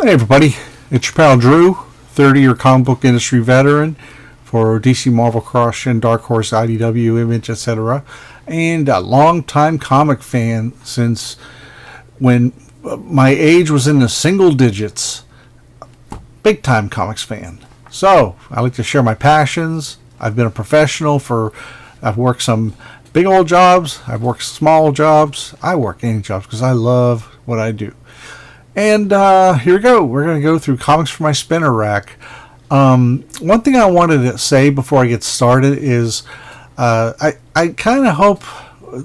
Hey everybody, it's your pal Drew, 30-year comic book industry veteran for DC, Marvel, Crush, and Dark Horse, IDW, Image, etc. And a long-time comic fan since when my age was in the single digits. Big-time comics fan. So, I like to share my passions. I've been a professional I've worked some big old jobs, I've worked small jobs, I work any jobs because I love what I do. And here we go. We're going to go through comics for my spinner rack. One thing I wanted to say before I get started is I kind of hope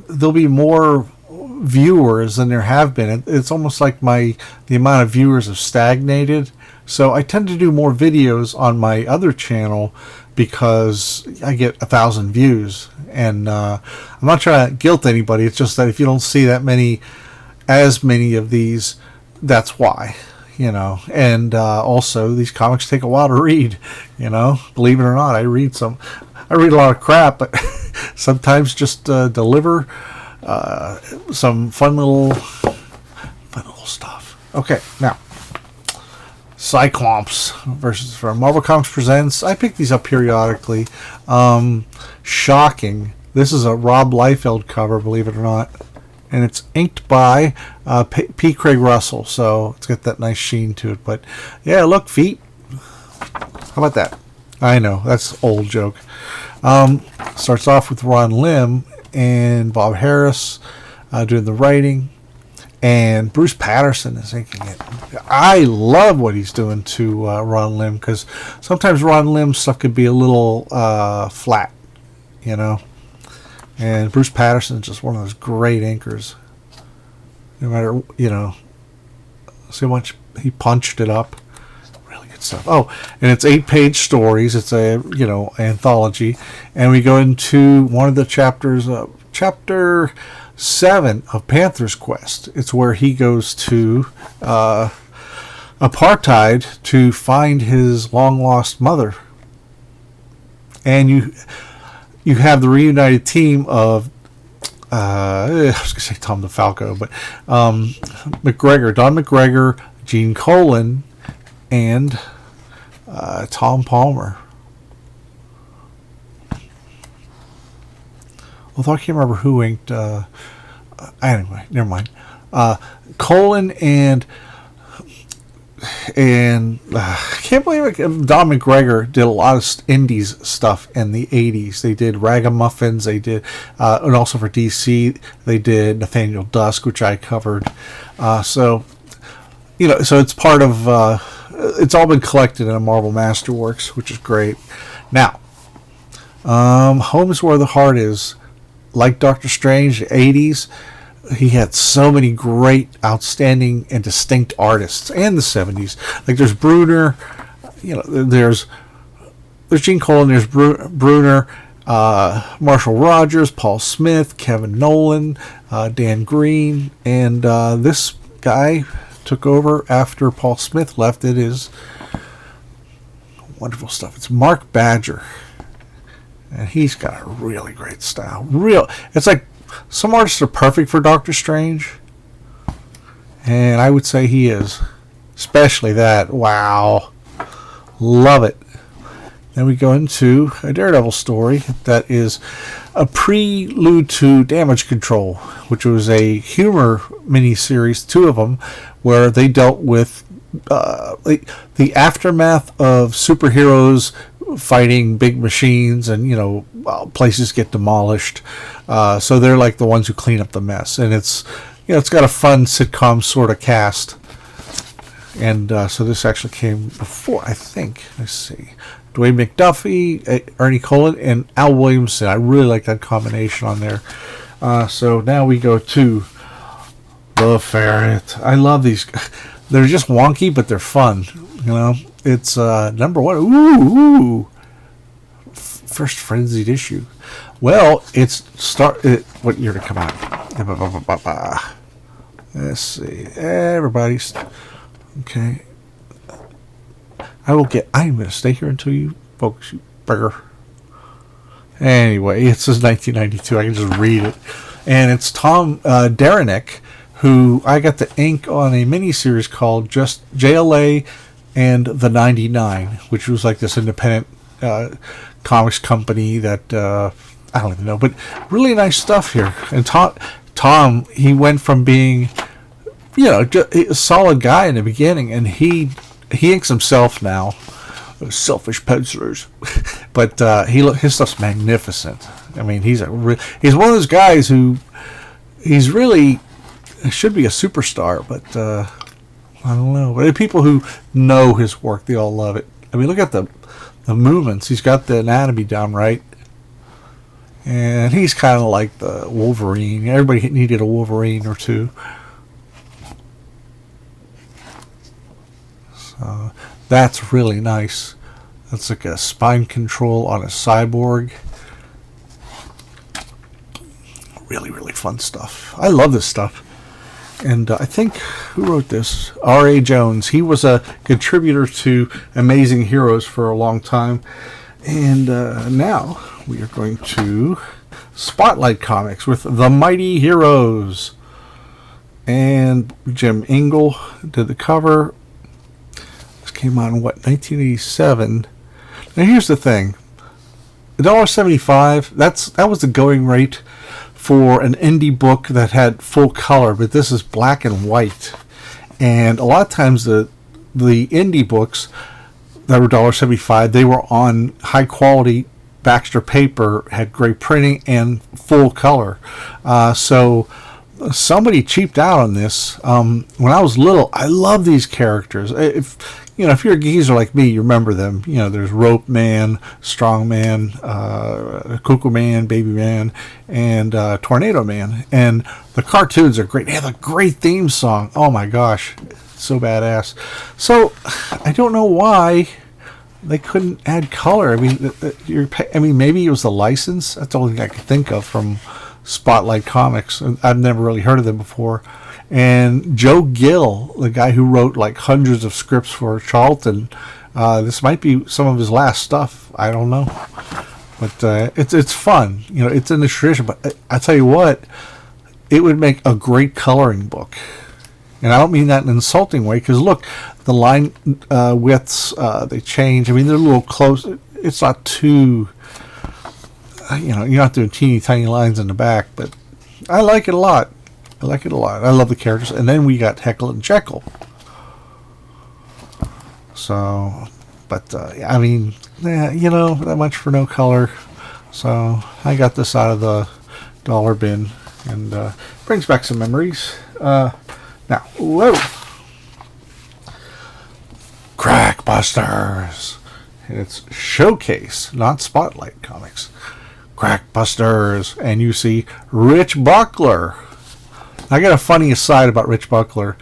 there'll be more viewers than there have been. It's almost like the amount of viewers have stagnated. So I tend to do more videos on my other channel because I get 1,000 views. And I'm not trying to guilt anybody. It's just that if you don't see as many of these, that's why, and also these comics take a while to read, believe it or not. I read a lot of crap, but sometimes just deliver some fun little stuff. Okay, now Cyclops from Marvel Comics Presents. I pick these up periodically. Shocking. This is a Rob Liefeld cover, believe it or not. And it's inked by P. Craig Russell, so it's got that nice sheen to it. But yeah, look, feet. How about that? I know, that's an old joke. Starts off with Ron Lim and Bob Harris doing the writing, and Bruce Patterson is inking it. I love what he's doing to Ron Lim, because sometimes Ron Lim's stuff could be a little flat, And Bruce Patterson is just one of those great inkers. No matter, see how much he punched it up. Really good stuff. Oh, and it's 8-page stories. It's a, anthology. And we go into one of the chapters, chapter 7 of Panther's Quest. It's where he goes to apartheid to find his long-lost mother. And you have the reunited team of, I was going to say Tom DeFalco, but Don McGregor, Gene Colan, and Tom Palmer. Although I can't remember who inked, anyway, never mind. Colan and I can't believe it. Don McGregor did a lot of indies stuff in the 80s. They did Ragamuffins, they did, and also for DC, they did Nathaniel Dusk, which I covered. So it's part of, it's all been collected in a Marvel Masterworks, which is great. Now, Home is Where the Heart Is. Like Doctor Strange, the 80s, he had so many great, outstanding, and distinct artists, and the 70s. Like there's Bruner, there's Gene Colan, there's Bruner, Marshall Rogers, Paul Smith, Kevin Nolan, Dan Green, and this guy took over after Paul Smith left. It is wonderful stuff. It's Mark Badger, and he's got a really great style. It's like some artists are perfect for Doctor Strange, and I would say he is. Especially that. Wow. Love it. Then we go into a Daredevil story that is a prelude to Damage Control, which was a humor miniseries, 2 of them, where they dealt with the aftermath of superheroes fighting big machines, and places get demolished. So they're like the ones who clean up the mess, and it's got a fun sitcom sort of cast. And so this actually came before, I think. Let's see, Dwayne McDuffie, Ernie Colan, and Al Williamson. I really like that combination on there. So now we go to the Ferret. I love these. They're just wonky, but they're fun. It's number 1. Ooh. First frenzied issue. Well, what year to come out? Let's see. Everybody's okay. I'm going to stay here until you folks shoot burger. Anyway, it says 1992. I can just read it. And it's Tom Derenick, who I got the ink on a miniseries called just JLA and the 99, which was like this independent comics company that I don't even know, but really nice stuff here. And Tom, he went from being, just a solid guy in the beginning, and he inks himself now. Selfish pencilers, but his stuff's magnificent. I mean, he's one of those guys who he's really should be a superstar, but I don't know. But people who know his work, they all love it. I mean, look at the movements. He's got the anatomy down right, and he's kind of like the Wolverine. Everybody needed a Wolverine or two. So that's really nice. That's like a spine control on a cyborg. Really, really fun stuff. I love this stuff. And I think, who wrote this? R.A. Jones. He was a contributor to Amazing Heroes for a long time. And now we are going to Spotlight Comics with The Mighty Heroes. And Jim Ingle did the cover. This came out in, 1987. Now here's the thing. $1.75, that was the going rate for an indie book that had full color, but this is black and white. And a lot of times the indie books that were $1.75, they were on high quality Baxter paper, had great printing and full color. So somebody cheaped out on this. When I was little, I loved these characters. If you're a geezer like me, you remember them. There's Rope Man, Strong Man, Cuckoo Man, Baby Man, and Tornado Man. And the cartoons are great. They have a great theme song. Oh my gosh, so badass. So I don't know why they couldn't add color. I mean, maybe it was the license. That's the only thing I could think of from Spotlight Comics. I've never really heard of them before. And Joe Gill, the guy who wrote like hundreds of scripts for Charlton, this might be some of his last stuff. I don't know, but it's fun. It's in the tradition. But I tell you what, it would make a great coloring book, and I don't mean that in an insulting way. Because look, the line widths they change. I mean, they're a little close. It's not too. You're not doing teeny tiny lines in the back, but I like it a lot. I love the characters. And then we got Heckle and Jekyll. So, but, that much for no color. So, I got this out of the dollar bin. And brings back some memories. Now, whoa! Crackbusters! And it's Showcase, not Spotlight Comics. Crackbusters. And you see Rich Buckler. I got a funny aside about Rich Buckler.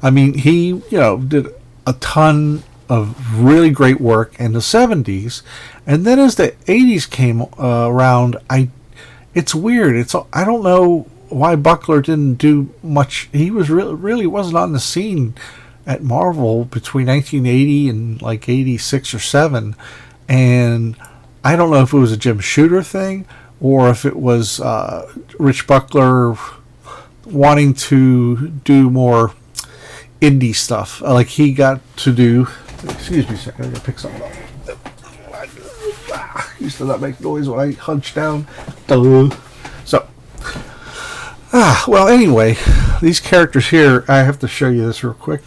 I mean, he, did a ton of really great work in the 70s. And then as the 80s came around, it's weird. I don't know why Buckler didn't do much. He was really wasn't on the scene at Marvel between 1980 and like 86 or 7. And I don't know if it was a Jim Shooter thing or if it was Rich Buckler wanting to do more indie stuff. Like he got to do. Excuse me a second. I gotta pick something up. Used to not make noise when I hunch down. So, well, anyway, these characters here. I have to show you this real quick.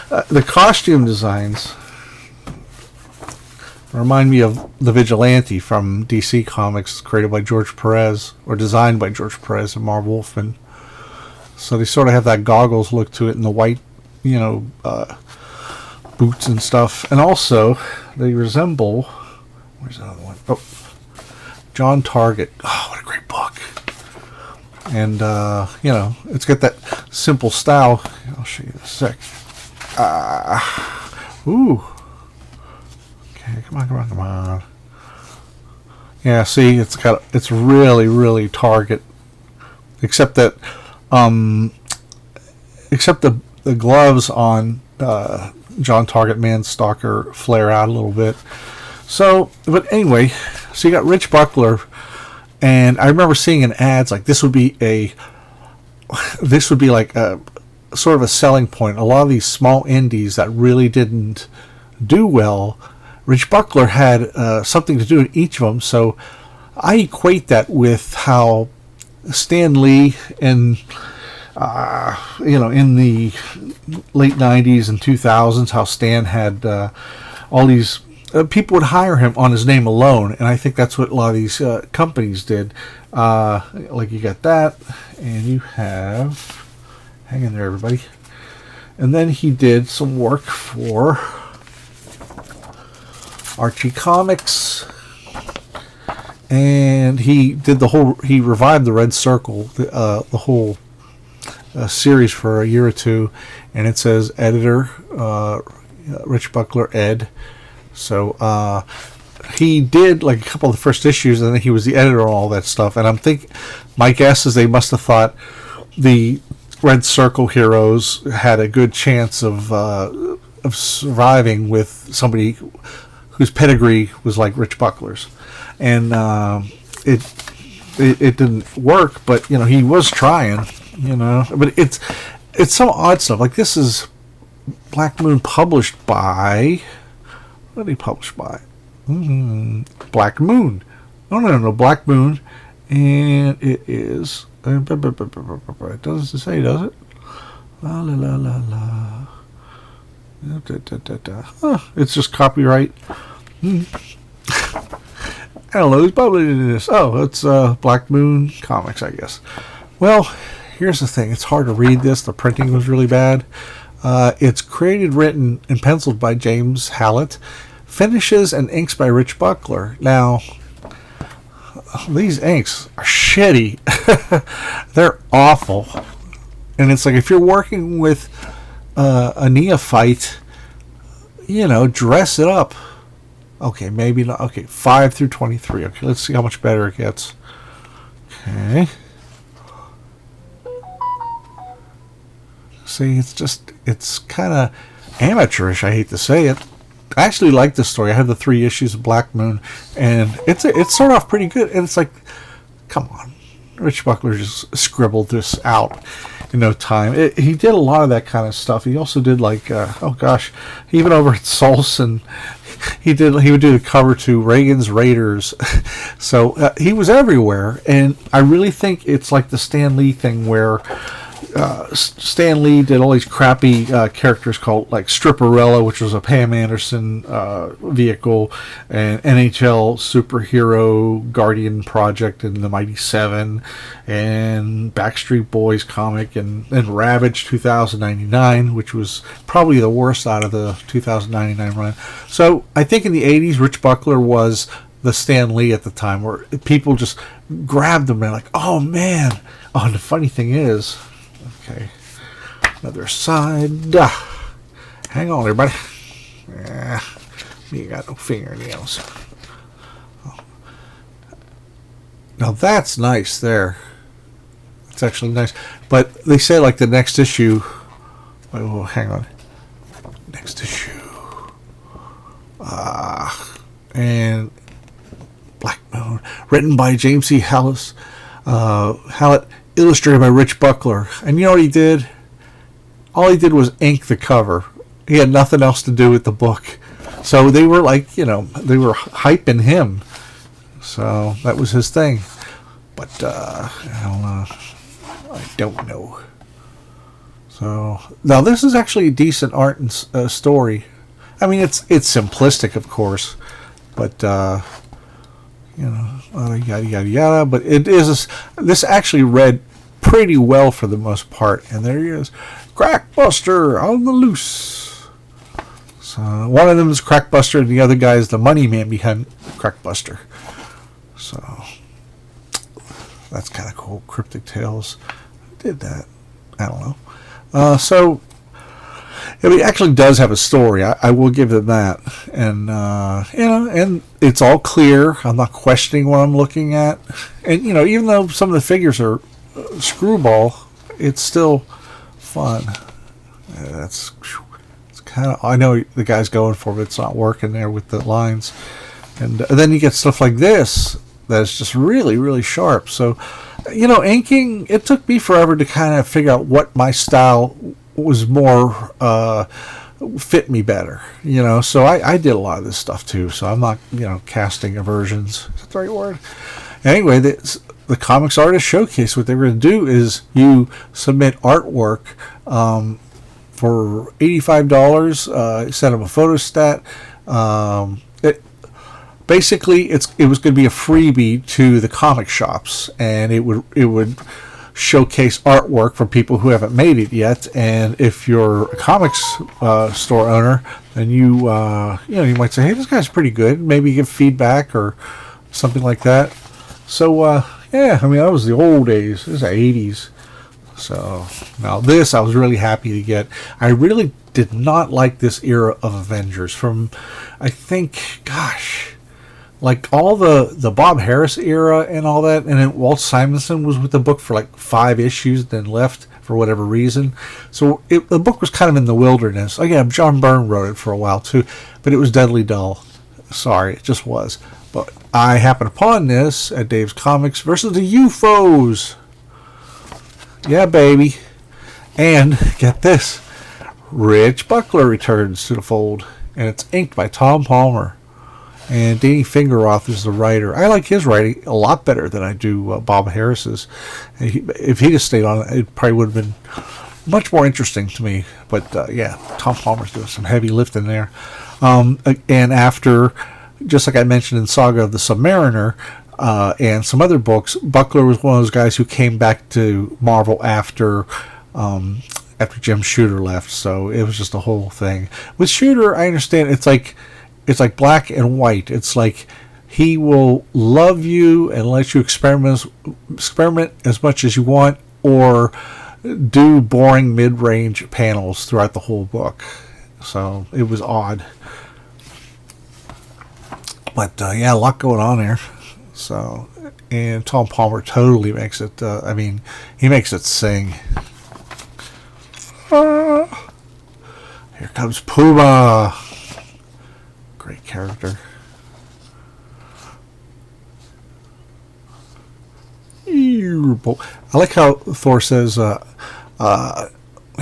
The costume designs remind me of the Vigilante from DC Comics, created by George Perez or designed by George Perez and Marv Wolfman. So they sort of have that goggles look to it and the white, boots and stuff. And also, they resemble... Where's the other one? Oh, John Target. Oh, what a great book. And, it's got that simple style. I'll show you in a sec. Ooh. Okay, come on. Yeah, see, it's really, really Target. Except that... except the gloves on John Target Man Stalker flare out a little bit. So, but anyway, so you got Rich Buckler, and I remember seeing in ads like this would be a this would be like a sort of a selling point. A lot of these small indies that really didn't do well, Rich Buckler had something to do in each of them. So I equate that with how Stan Lee in in the late 90s and 2000s, how Stan had all these people would hire him on his name alone, and I think that's what a lot of these companies did. Like you got that, and you have, hang in there, everybody. And then he did some work for Archie Comics, and he did he revived the Red Circle, the whole series for a year or two, and it says editor Rich Buckler, Ed. So he did like a couple of the first issues, and then he was the editor on all that stuff. And my guess is they must have thought the Red Circle heroes had a good chance of surviving with somebody whose pedigree was like Rich Buckler's, and it didn't work. But he was trying. But it's some odd stuff. Like this is Black Moon published by. What did he publish by? Black Moon. No, Black Moon. And it is... It doesn't say, does it? La la la la la. It's just copyright. I don't know who's publishing this. Oh, it's Black Moon Comics, I guess. Well, here's the thing. It's hard to read this. The printing was really bad. It's created, written, and penciled by James Hallett. Finishes and inks by Rich Buckler. Now, these inks are shitty. They're awful. And it's like if you're working with a neophyte, dress it up. Okay, maybe not. Okay, 5 through 23. Okay, let's see how much better it gets. Okay. See, it's kind of amateurish. I hate to say it. I actually like this story. I have the 3 issues of Black Moon, and it started off pretty good. And it's like, come on, Rich Buckler just scribbled this out in no time. He did a lot of that kind of stuff. He also did like, even over at Soulson, and he would do the cover to Reagan's Raiders. So he was everywhere, and I really think it's like the Stan Lee thing where. Stan Lee did all these crappy characters called like Stripperella, which was a Pam Anderson vehicle, and NHL Superhero Guardian Project and the Mighty Seven, and Backstreet Boys comic, and Ravage 2099, which was probably the worst out of the 2099 run. So I think in the 80s, Rich Buckler was the Stan Lee at the time, where people just grabbed him and like, oh man. Oh, and the funny thing is, okay, another side. Hang on, everybody. You got no fingernails. Oh. Now that's nice there. It's actually nice. But they say like the next issue. Oh, hang on. Next issue. And Black Moon, written by James C. Hallett, illustrated by Rich Buckler. And you know what he did? All he did was ink the cover. He had nothing else to do with the book. So they were like, they were hyping him. So that was his thing. But I don't know. So now this is actually a decent art and story. I mean, it's simplistic, of course, but yada yada yada. But it is this actually read pretty well for the most part. And there he is, Crackbuster on the loose. So one of them is Crackbuster, and the other guy is the money man behind Crackbuster. So that's kind of cool. Cryptic Tales did that. I don't know. So it actually does have a story. I will give them that, and and it's all clear. I'm not questioning what I'm looking at, and even though some of the figures are screwball, it's still fun. It's kind of, I know the guy's going for it, but it's not working there with the lines, and then you get stuff like this that's just really, really sharp. So You know, inking, it took me forever to kind of figure out what my style was more fit me better. You know, so I did a lot of this stuff too. So I'm not, you know, casting aversions. Is that the right word? Anyway, the Comics Artist Showcase, what they were going to do is you submit artwork for $85. Send them a photostat. Basically, it was going to be a freebie to the comic shops, and it would showcase artwork from people who haven't made it yet. And if you're a comics store owner, then you you might say, hey, this guy's pretty good. Maybe give feedback or something like that. So yeah, I mean, that was the old days. This is the 80s. So now this I was really happy to get. I really did not like this era of Avengers from, I think, gosh, like all the Bob Harris era and all that, and then Walt Simonson was with the book for like 5 issues, then left for whatever reason. So the book was kind of in the wilderness. Again, John Byrne wrote it for a while too, but it was deadly dull. Sorry, it just was. But I happened upon this at Dave's Comics versus the UFOs. Yeah, baby. And get this, Rich Buckler returns to the fold, and it's inked by Tom Palmer. And Danny Fingeroth is the writer. I like his writing a lot better than I do Bob Harris's. If he'd have stayed on, it probably would have been much more interesting to me. But yeah, Tom Palmer's doing some heavy lifting there. And after, just like I mentioned in Saga of the Submariner and some other books, Buckler was one of those guys who came back to Marvel after Jim Shooter left. So it was just a whole thing. With Shooter, I understand it's like black and white. It's like he will love you and let you experiment as much as you want, or do boring mid-range panels throughout the whole book. So it was odd. But yeah, a lot going on there. So, and Tom Palmer totally makes it, he makes it sing. Here comes Puma. Great character. I like how Thor says, a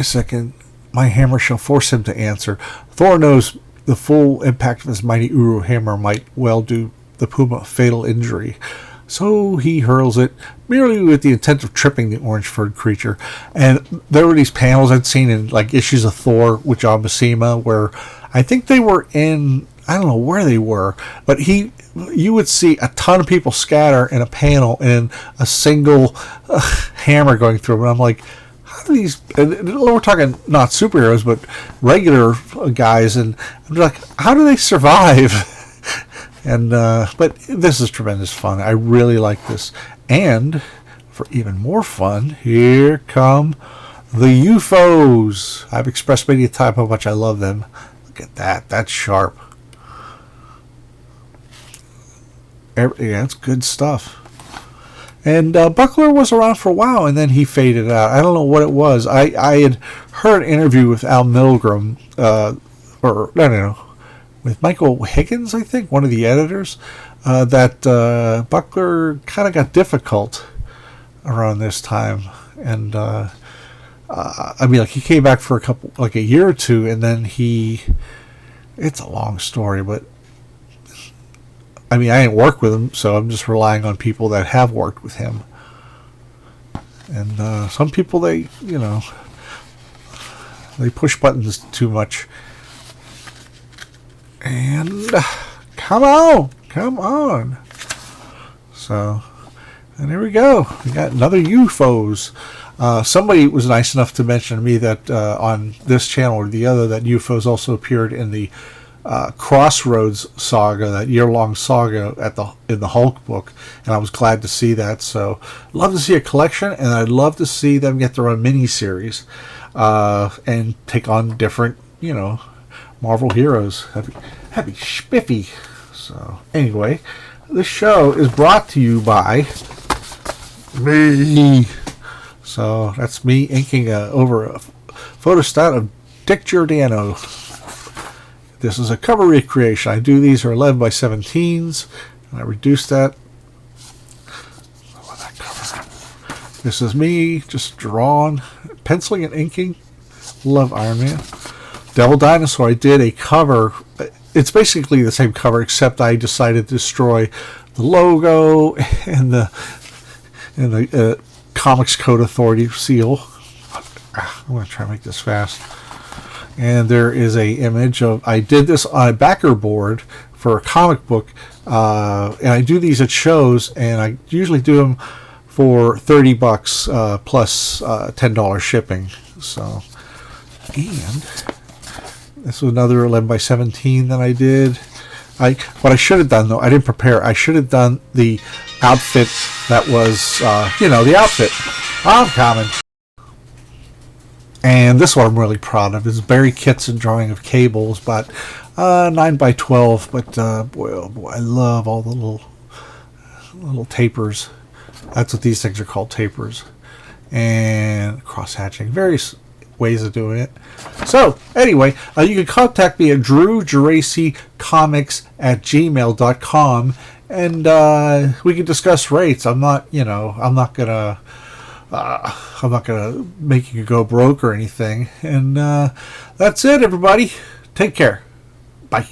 second, my hammer shall force him to answer. Thor knows the full impact of his mighty Uru hammer might well do the Puma fatal injury. So he hurls it merely with the intent of tripping the orange-furred creature. And there were these panels I'd seen in like issues of Thor with John Buscema where I think they were in, I don't know where they were, but you would see a ton of people scatter in a panel and a single hammer going through them. And I'm like, how do these, and we're talking not superheroes, but regular guys, and I'm like, how do they survive? And but this is tremendous fun. I really like this. And for even more fun, here come the UFOs. I've expressed many a time how much I love them. Look at that. That's sharp. Yeah, it's good stuff. And Buckler was around for a while, and then he faded out. I don't know what it was. I had heard an interview with Al Milgram, with Michael Higgins, I think, one of the editors, that Buckler kind of got difficult around this time. And, he came back for a year or two, and then it's a long story, but I didn't work with him, so I'm just relying on people that have worked with him. And some people, they push buttons too much. And come on. So, and there we go. We got another UFOs. Somebody was nice enough to mention to me that on this channel or the other that UFOs also appeared in the Crossroads saga, that year-long saga in the Hulk book, and I was glad to see that. So, love to see a collection, and I'd love to see them get their own miniseries and take on different, Marvel heroes. That'd be spiffy. So, anyway, this show is brought to you by me. So that's me inking over a photostat of Dick Giordano. This is a cover recreation. I do these are 11 by 17s, and I reduce that. That cover. This is me just drawing, penciling and inking. Love Iron Man. Devil Dinosaur, I did a cover. It's basically the same cover, except I decided to destroy the logo and the Comics Code Authority seal. I'm going to try to make this fast. And there is a image of, I did this on a backer board for a comic book, and I do these at shows, and I usually do them for $30 plus $10 shipping. So, and this was another 11 by 17 that I did. What I should have done, though, I didn't prepare. I should have done the outfit that was, the outfit. I'm coming. And this one I'm really proud of is Barry Kitson drawing of Cables, but 9 by 12. But boy, oh boy, I love all the little tapers. That's what these things are called, tapers. And cross hatching, various ways of doing it. So anyway, you can contact me at drewgeracycomics@gmail.com, and we can discuss rates. I'm not gonna make you go broke or anything. And that's it, everybody. Take care. Bye.